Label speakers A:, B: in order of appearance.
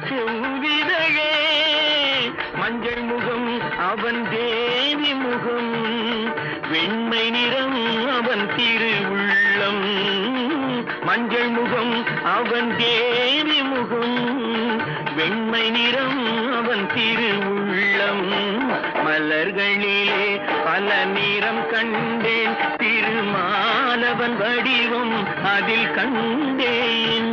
A: செவ்விதழே மஞ்சள் முகம் அவன் தேவி முகம் வெண்மை நிறம் அவன் திரு உள்ளம் மஞ்சள் முகம் அவன் தேவி முகம் வெண்மை நிறம் அவன் திரு உள்ளம் மலர்களிலே பல நிறம் கண்டேன் திருமாலவன் வடிவம் அதில் கண்டேன்